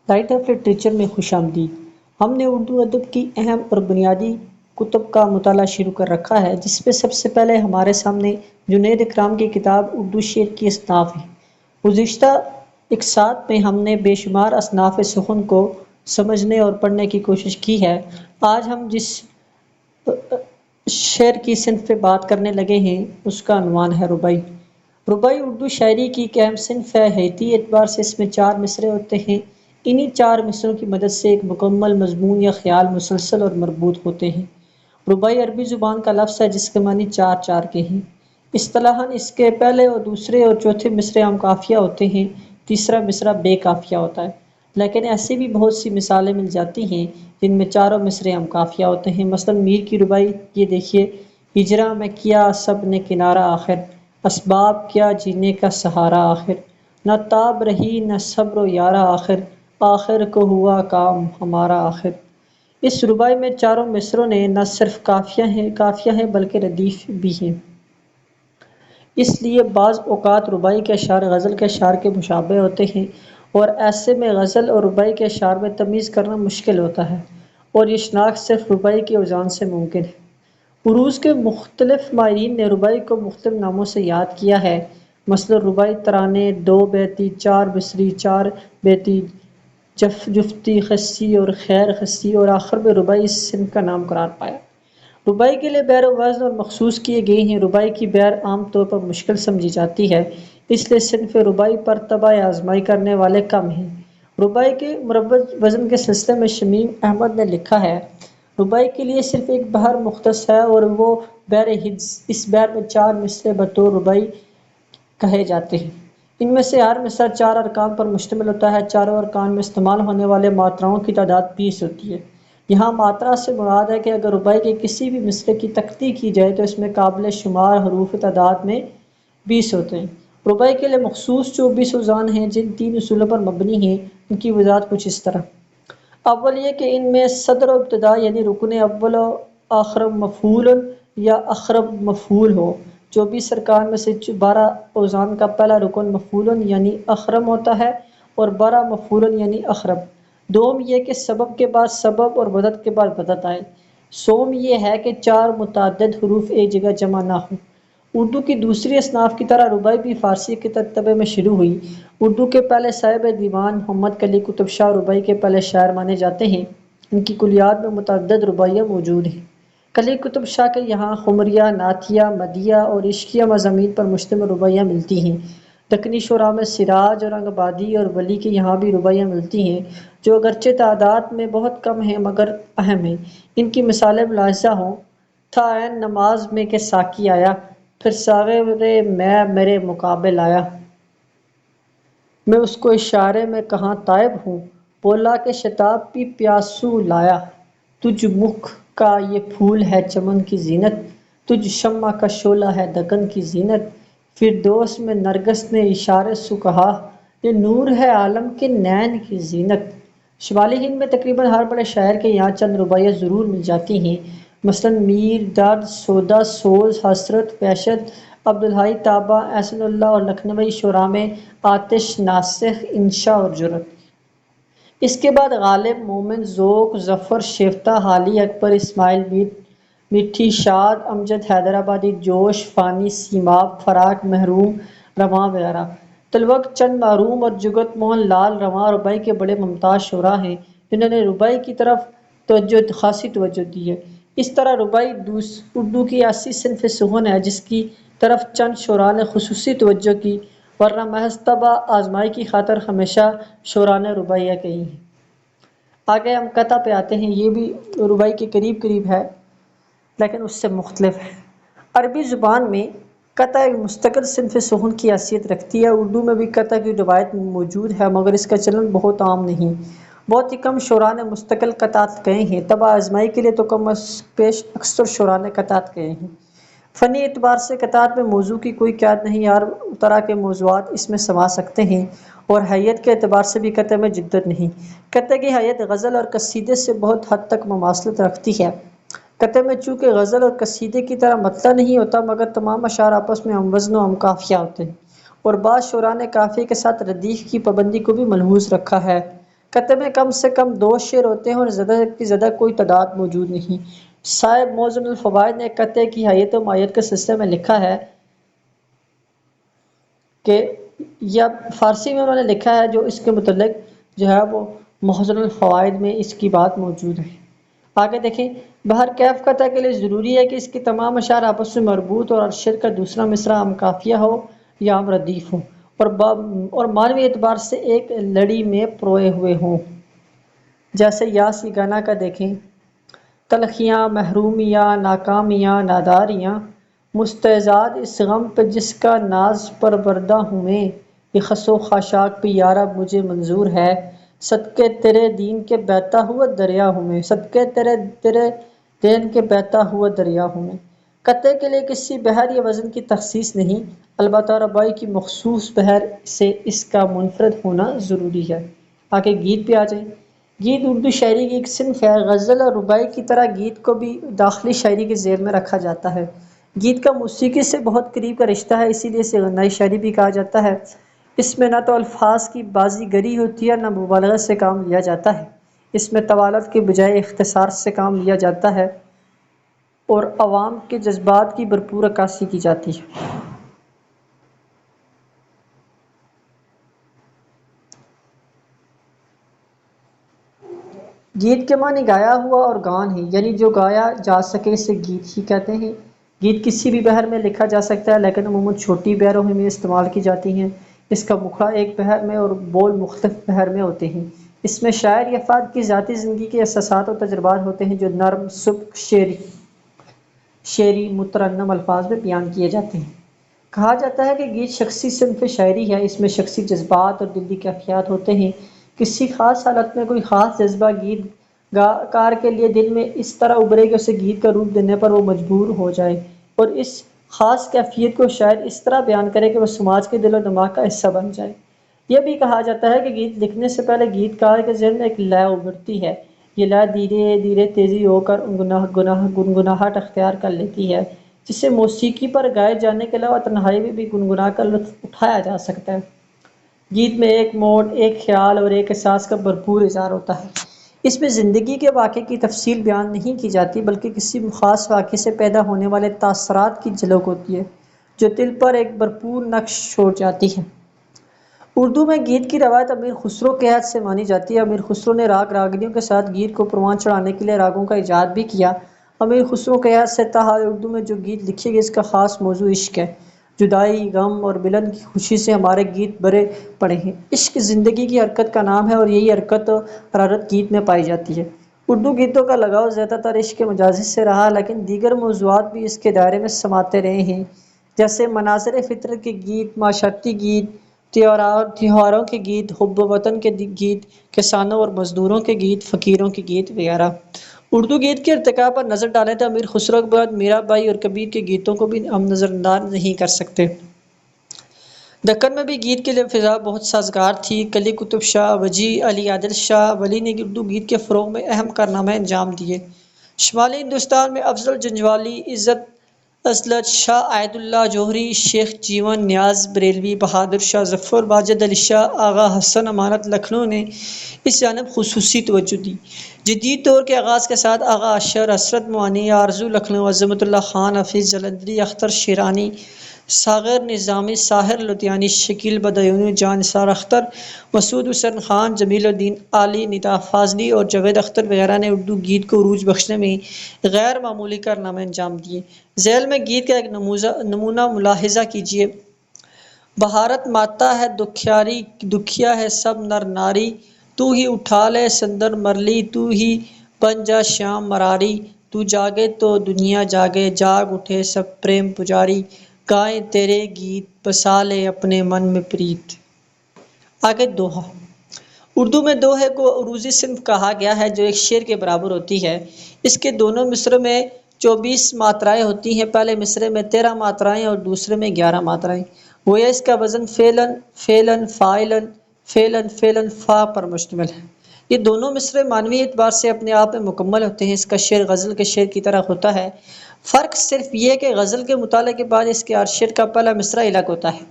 Light of literature میں خوش آمدید۔ ہم نے اردو ادب کی اہم اور بنیادی کتب کا مطالعہ شروع کر رکھا ہے، جس میں سب سے پہلے ہمارے سامنے جنید اکرام کی کتاب اردو شعر کی اصناف ہے۔ گزشتہ اقساط میں ہم نے بے شمار اصناف سخن کو سمجھنے اور پڑھنے کی کوشش کی ہے۔ آج ہم جس شعر کی صنف پہ بات کرنے لگے ہیں اس کا عنوان ہے ربائی۔ ربائی اردو شاعری کی ایک اہم صنف ہے۔ حیاتی اعتبار سے اس میں 4 مصرعے ہوتے ہیں۔ انہی 4 مصرعوں کی مدد سے ایک مکمل مضمون یا خیال مسلسل اور مربوط ہوتے ہیں۔ ربائی عربی زبان کا لفظ ہے جس کے معنی 4 4 کے ہیں۔ اصطلاحاً اس کے پہلے اور دوسرے اور چوتھے مصرعے ہم قافیہ ہوتے ہیں، تیسرا مصرعہ بے قافیہ ہوتا ہے۔ لیکن ایسی بھی بہت سی مثالیں مل جاتی ہیں جن میں چاروں مصرعے ہم قافیہ ہوتے ہیں۔ مثلاً میر کی ربائی یہ دیکھیے: ہجراں میں کیا سب نے کنارہ آخر، اسباب کیا جینے کا سہارا آخر، نہ تاب رہی نہ صبر و یارا آخر، آخر کو ہوا کام ہمارا آخر۔ اس ربائی میں چاروں مصرعوں نے نہ صرف قافیہ ہیں بلکہ ردیف بھی ہیں۔ اس لیے بعض اوقات ربائی کے اشعار غزل کے اشعار کے مشابہ ہوتے ہیں، اور ایسے میں غزل اور ربائی کے اشعار میں تمیز کرنا مشکل ہوتا ہے، اور یہ شناخت صرف ربائی کے اوزان سے ممکن ہے۔ عروض کے مختلف ماہرین نے ربائی کو مختلف ناموں سے یاد کیا ہے۔ مثلاً ربائی ترانے، 2 بیتی، 4 مصری، 4 بیتی، جفتی، خصی اور خیر خصی، اور آخر میں ربائی اس صنف کا نام قرار پایا۔ ربائی کے لیے بیر و وزن اور مخصوص کیے گئے ہیں۔ ربائی کی بیر عام طور پر مشکل سمجھی جاتی ہے، اس لیے صنف ربائی پر طبع آزمائی کرنے والے کم ہیں۔ ربائی کے مروج وزن کے سلسلے میں شمیم احمد نے لکھا ہے: ربائی کے لیے صرف ایک بحر مختص ہے اور وہ بحر حجز۔ اس بحر میں 4 مصرعے بطور ربائی کہے جاتے ہیں۔ ان میں سے ہر مصرعہ 4 ارکان پر مشتمل ہوتا ہے۔ چاروں ارکان میں استعمال ہونے والے ماتراؤں کی تعداد 20 ہوتی ہے۔ یہاں ماترا سے مراد ہے کہ اگر ربائی کے کسی بھی مصرعے کی تختی کی جائے تو اس میں قابل شمار حروف تعداد میں 20 ہوتے ہیں۔ ربائی کے لیے مخصوص 24 اوزان ہیں جن 3 اصولوں پر مبنی ہیں۔ ان کی وضاحت کچھ اس طرح: اول یہ کہ ان میں صدر و ابتدا یعنی رکن اول و آخر مفعول یا اخرب مفعول ہو۔ 24 ارکان میں سے 12 اوزان کا پہلا رکن مفعول یعنی اخرم ہوتا ہے اور 12 مفعول یعنی اخرب۔ دوم یہ کہ سبب کے بعد سبب اور بدت کے بعد بدت آئے۔ سوم یہ ہے کہ 4 متعدد حروف ایک جگہ جمع نہ ہوں۔ اردو کی دوسری اصناف کی طرح ربائی بھی فارسی کے ترتبے میں شروع ہوئی۔ اردو کے پہلے صاحب دیوان محمد کلی قطب شاہ ربائی کے پہلے شاعر مانے جاتے ہیں۔ ان کی کلیات میں متعدد رباعیاں موجود ہیں۔ کلی قطب شاہ کے یہاں خمریہ، نعتیہ، مدیح اور عشقیہ مضامین پر مشتمل رباعیاں ملتی ہیں۔ دکنی شعراء میں سراج، اورنگ آبادی اور ولی کے یہاں بھی رباعیاں ملتی ہیں، جو اگرچہ تعداد میں بہت کم ہیں مگر اہم ہیں۔ ان کی مثالیں ملاحظہ ہوں: تھا عین نماز میں کہ ساقی آیا، پھر ساغر میں میرے مقابل آیا، میں اس کو اشارے میں کہاں تائب ہوں، بولا کہ شتاب بھی پیاسو لایا، تجھ مکھ کا یہ پھول ہے چمن کی زینت، تجھ شمع کا شعلہ ہے دکن کی زینت، فردوس میں نرگس نے اشارے سو کہا، یہ نور ہے عالم کے نین کی زینت۔ شمالی ہند میں تقریباً ہر بڑے شاعر کے یہاں چند رباعیاں ضرور مل جاتی ہیں۔ مثلاً میر، درد، سودا، سوز، حسرت، وحشت، عبدالحی طابہ، احسن اللہ اور لکھنوی شعراء میں آتش، ناسخ، انشا اور جرأت۔ اس کے بعد غالب، مومن، ذوق، ظفر، شیفتہ، حالی، اکبر، اسماعیل میٹھی، شاد، امجد حیدرآبادی، جوش، فانی، سیماب، فراق، محروم، رواں وغیرہ۔ تلوک چند محروم اور جگت موہن لال رواں ربائی کے بڑے ممتاز شعراء ہیں جنہوں نے ربائی کی طرف خاصی توجہ دی ہے۔ اس طرح ربائی اردو کی ایسی صنف سخن ہے جس کی طرف چند شعراء نے خصوصی توجہ کی، ورنہ محض طبع آزمائی کی خاطر ہمیشہ شعراء نے رباعیاں کہی ہیں۔ آگے ہم قطع پہ آتے ہیں۔ یہ بھی ربائی کے قریب قریب ہے لیکن اس سے مختلف ہے۔ عربی زبان میں قطع ایک مستقل صنف سخن کی حیثیت رکھتی ہے۔ اردو میں بھی قطع کی روایت موجود ہے مگر اس کا چلن بہت عام نہیں۔ بہت ہی کم شعراء نے مستقل قطعات کہے ہیں۔ طبع آزمائی کے لیے تو کم از بیش اکثر شعراء نے قطعات کہے ہیں۔ فنی اعتبار سے قطعات میں موضوع کی کوئی قید نہیں، ہر طرح کے موضوعات اس میں سما سکتے ہیں، اور حیت کے اعتبار سے بھی قطع میں جدت نہیں۔ قطع کی حیت غزل اور قصیدے سے بہت حد تک مماثلت رکھتی ہے۔ قطع میں چونکہ غزل اور قصیدے کی طرح مطلع نہیں ہوتا مگر تمام اشعار آپس میں ہم وزن و ہم قافیہ ہوتے ہیں، اور بعض شعراء نے قافیے کے ساتھ ردیف کی پابندی کو بھی ملحوظ رکھا ہے۔ قطعے میں کم سے کم 2 شعر ہوتے ہیں اور زیادہ کی زیادہ کوئی تعداد موجود نہیں۔ صاحب موزن الفوائد نے ایک قطعے کی حیت و مائیت کے سلسلے میں لکھا ہے کہ یا فارسی میں انہوں نے لکھا ہے جو اس کے متعلق جو ہے وہ محزن الفوائد میں اس کی بات موجود ہے۔ آگے دیکھیں، بہر کیف قطع کے لیے ضروری ہے کہ اس کی تمام اشعار آپس میں مربوط اور شعر کا دوسرا مصرع ہم قافیہ ہو یا ہم ردیف ہو اور معنوی اعتبار سے ایک لڑی میں پروئے ہوئے ہوں۔ جیسے یا سی گانا کا دیکھیں، تلخیاں محرومیاں ناکامیاں ناداریاں مستعزاد اس غم پہ جس کا ناز پروردہ ہوں میں، یہ خس و خاشاک پہ یارب مجھے منظور ہے، صدقے تیرے دین کے بہتا ہوا دریا ہوں میں، صدقے تیرے دین کے بہتا ہوا دریا ہوں میں۔ قطعے کے لیے کسی بحر یا وزن کی تخصیص نہیں، البتہ ربائی کی مخصوص بحر سے اس کا منفرد ہونا ضروری ہے۔ آگے گیت پہ آ جائیں۔ گیت اردو شاعری کی ایک صنف ہے۔ غزل اور ربائی کی طرح گیت کو بھی داخلی شاعری کے ذیل میں رکھا جاتا ہے۔ گیت کا موسیقی سے بہت قریب کا رشتہ ہے، اسی لیے اسے غنائی شاعری بھی کہا جاتا ہے۔ اس میں نہ تو الفاظ کی بازی گری ہوتی ہے، نہ مبالغہ سے کام لیا جاتا ہے۔ اس میں طوالت کے بجائے اختصار سے کام لیا جاتا ہے اور عوام کے جذبات کی بھرپور عکاسی کی جاتی ہے۔ گیت کے معنی گایا ہوا اور گان ہے، یعنی جو گایا جا سکے اسے گیت ہی کہتے ہیں۔ گیت کسی بھی بحر میں لکھا جا سکتا ہے، لیکن عموماً چھوٹی بحروں میں استعمال کی جاتی ہیں۔ اس کا مکھڑا ایک بحر میں اور بول مختلف بحر میں ہوتے ہیں۔ اس میں شاعر یا فرد کی ذاتی زندگی کے احساسات اور تجربات ہوتے ہیں جو نرم سبک شعری مترنم الفاظ میں بیان کیے جاتے ہیں۔ کہا جاتا ہے کہ گیت شخصی صنف شاعری ہے، اس میں شخصی جذبات اور دلی کیفیات ہوتے ہیں۔ کسی خاص حالت میں کوئی خاص جذبہ گیت کار کے لیے دل میں اس طرح ابھرے کہ اسے گیت کا روپ دینے پر وہ مجبور ہو جائے اور اس خاص کیفیت کو شاید اس طرح بیان کرے کہ وہ سماج کے دل و دماغ کا حصہ بن جائے۔ یہ بھی کہا جاتا ہے کہ گیت لکھنے سے پہلے گیت کار کے ذہن میں ایک لے ابھرتی ہے۔ یہ لے دھیرے دھیرے تیزی ہو کر گنگناہٹ اختیار کر لیتی ہے، جسے موسیقی پر گائے جانے کے علاوہ تنہائی میں بھی گنگنا کر لطف اٹھایا جا سکتا ہے۔ گیت میں ایک موڈ، ایک خیال اور ایک احساس کا بھرپور اظہار ہوتا ہے۔ اس میں زندگی کے واقعے کی تفصیل بیان نہیں کی جاتی، بلکہ کسی خاص واقعے سے پیدا ہونے والے تاثرات کی جھلک ہوتی ہے جو دل پر ایک بھرپور نقش چھوڑ جاتی ہے۔ اردو میں گیت کی روایت امیر خسرو کے عہد سے مانی جاتی ہے۔ امیر خسرو نے راگ راگنیوں کے ساتھ گیت کو پروان چڑھانے کے لیے راگوں کا ایجاد بھی کیا۔ امیر خسرو کے عہد سے تاحال اردو میں جو گیت لکھے گئے اس کا خاص موضوع عشق ہے۔ جدائی، غم اور ملن کی خوشی سے ہمارے گیت بھرے پڑے ہیں۔ عشق زندگی کی حرکت کا نام ہے اور یہی حرکت و حرارت گیت میں پائی جاتی ہے۔ اردو گیتوں کا لگاؤ زیادہ تر عشق مجازی سے رہا، لیکن دیگر موضوعات بھی اس کے دائرے میں سماتے رہے ہیں، جیسے مناظر فطرت کے گیت، معاشرتی گیت، تہواروں کے گیت، حب وطن کے گیت، کسانوں اور مزدوروں کے گیت، فقیروں کے گیت وغیرہ۔ اردو گیت کے ارتقاء پر نظر ڈالیں تو امیر خسرو کے بعد میرا بائی اور کبیر کے گیتوں کو بھی ہم نظر انداز نہیں کر سکتے۔ دکن میں بھی گیت کے لیے فضا بہت سازگار تھی۔ قلی قطب شاہ، وجی علی عادل شاہ ولی نے اردو گیت کے فروغ میں اہم کارنامے انجام دیے۔ شمالی ہندوستان میں افضل جنجوالی، عزت اصلت، شاہ عید اللہ جوہری، شیخ جیون نیاز بریلوی، بہادر شاہ ظفر، واجد علی شاہ، آغا حسن امانت لکھنؤ نے اس جانب خصوصی توجہ دی۔ جدید دور کے آغاز کے ساتھ آغا اشر، حسرت موانی، آرزو لکھنؤ، عظمت اللہ خان حافظ جلندری، اختر شیرانی، ساغر نظامی، ساحر لدھیانی، شکیل بدیونی، جان نثار اختر، مسعود حسن خان، جمیل الدین علی، ندا فاضلی اور جاوید اختر وغیرہ نے اردو گیت کو عروج بخشنے میں غیر معمولی کارنامے انجام دیے۔ ذیل میں گیت کا ایک نمونہ ملاحظہ کیجیے۔ بھارت ماتا ہے دکھیا ہے سب نر ناری، تو ہی اٹھا لے سندر مرلی، تو ہی بن جا شیام مراری، تو جاگے تو دنیا جاگے، جاگ اٹھے سب پریم پجاری، گائیں تیرے گیت بسا لے اپنے من میں پریت۔ آگے دوہا۔ اردو میں دوہے کو عروضی صنف کہا گیا ہے جو ایک شعر کے برابر ہوتی ہے۔ اس کے دونوں مصرع میں 24 ماترائیں ہوتی ہیں، پہلے مصرعے میں 13 ماترائیں اور دوسرے میں 11 ماترائیں۔ گویا اس کا وزن فعلاً فعلاً فاعلاً فعلاً فعلاً فا پر مشتمل ہے۔ یہ دونوں مصرعے معنوی اعتبار سے اپنے آپ میں مکمل ہوتے ہیں۔ اس کا شعر غزل کے شعر کی طرح ہوتا ہے، فرق صرف یہ کہ غزل کے مطالعے کے بعد اس کے ہر شعر کا پہلا مصرع الگ ہوتا ہے۔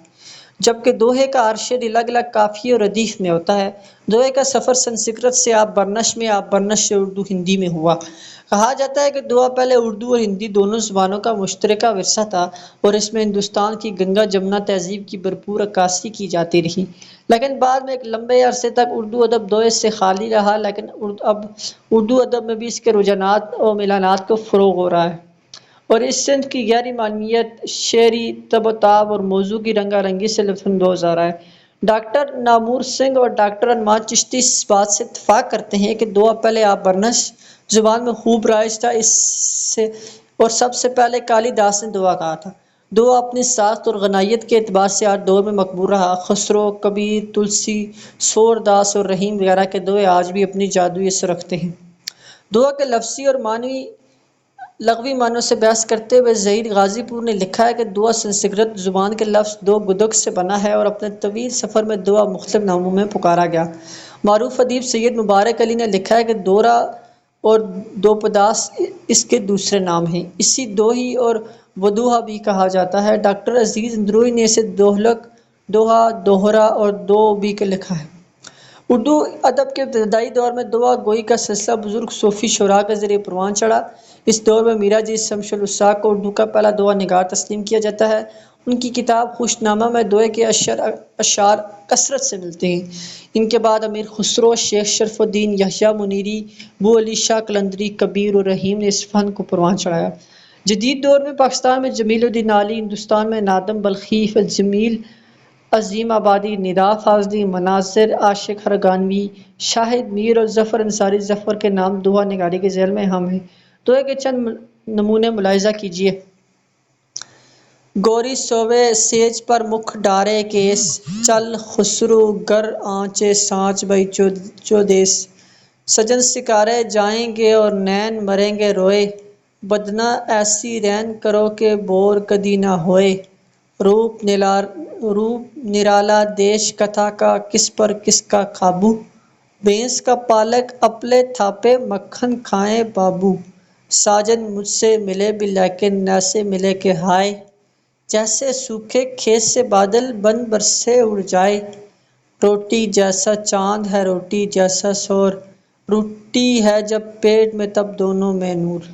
جبکہ دوہے کا ارشد الگ الگ قافیے اور ردیف میں ہوتا ہے۔ دوہے کا سفر سنسکرت سے آپ برنش میں، آپ برنش سے اردو ہندی میں ہوا۔ کہا جاتا ہے کہ دوحہ پہلے اردو اور ہندی دونوں زبانوں کا مشترکہ ورثہ تھا اور اس میں ہندوستان کی گنگا جمنا تہذیب کی بھرپور عکاسی کی جاتی رہی، لیکن بعد میں ایک لمبے عرصے تک اردو ادب دوہے سے خالی رہا، لیکن اب اردو ادب میں بھی اس کے رجحانات اور میلانات کو فروغ ہو رہا ہے اور اس صنف کی گہری معنویت، شعری طب و طاب اور موضوع کی رنگا رنگی سے لطف اندوز ہو رہا ہے۔ ڈاکٹر نامور سنگھ اور ڈاکٹر انماد چشتی اس بات سے اتفاق کرتے ہیں کہ دوحہ پہلے آپ برنش زبان میں خوب رائج تھا، اس سے اور سب سے پہلے کالی داس نے دوحہ کہا تھا۔ دوحہ اپنی ساخت اور غنائیت کے اعتبار سے ہر دور میں مقبول رہا۔ خسرو، کبیر، تلسی، سور داس اور رحیم وغیرہ کے دوہے آج بھی اپنی جادوئی اثر رکھتے ہیں۔ دوحہ کے لفظی اور لغوی معنوں سے بحث کرتے ہوئے ظہیر غازی پور نے لکھا ہے کہ دوحہ سنسکرت زبان کے لفظ دو گدگ سے بنا ہے اور اپنے طویل سفر میں دوحہ مختلف ناموں میں پکارا گیا۔ معروف ادیب سید مبارک علی نے لکھا ہے کہ دورہ اور دوپداس اس کے دوسرے نام ہیں۔ اسے دوہی اور ودوحہ بھی کہا جاتا ہے۔ ڈاکٹر عزیز اندرونی نے اسے دوہلک، دوحہ، دوہرہ اور دو بھی لکھا ہے۔ اردو ادب کے ابتدائی دور میں دوحہ گوئی کا سلسلہ بزرگ صوفی شعراء کے ذریعے پروان چڑھا۔ اس دور میں میرا جی شمس الوثاق کو اردو کا پہلا دوحہ نگار تسلیم کیا جاتا ہے۔ ان کی کتاب خوش نامہ میں دوہے کے اشعار کثرت سے ملتے ہیں۔ ان کے بعد امیر خسرو، شیخ شرف الدین یحییٰ منیری، بو علی شاہ قلندری، کبیر اور رحیم نے اس فن کو پروان چڑھایا۔ جدید دور میں پاکستان میں جمیل الدین عالی، ہندوستان میں نادم بلخی، الجمیل، عظیم آبادی، ندا فاضلی، مناظر عاشق ہرگانوی، شاہد میر اور ظفر انصاری ظفر کے نام دوحہ نگاری کے ذیل میں اہم ہیں۔ دوہے کے چند نمونے ملاحظہ کیجیے۔ گوری سوے سیج پر مکھ ڈارے کیس، چل خسرو گر آنچے سانچ بھئی چو دیس، سجن سکارے جائیں گے اور نین مریں گے روئے، بدنہ ایسی رین کرو کہ بور کدی نہ ہوئے، روپ نرالا دیش کتھا کا کس پر کس کا قابو، بھینس کا پالک اپلے تھاپے مکھن کھائیں بابو، ساجن مجھ سے ملے بھی لیکن ایسے ملے کہ ہائے، جیسے سوکھے کھیت سے بادل بن برسے اڑ جائے، روٹی جیسا چاند ہے روٹی جیسا سور، روٹی ہے جب پیٹ میں تب دونوں میں نور۔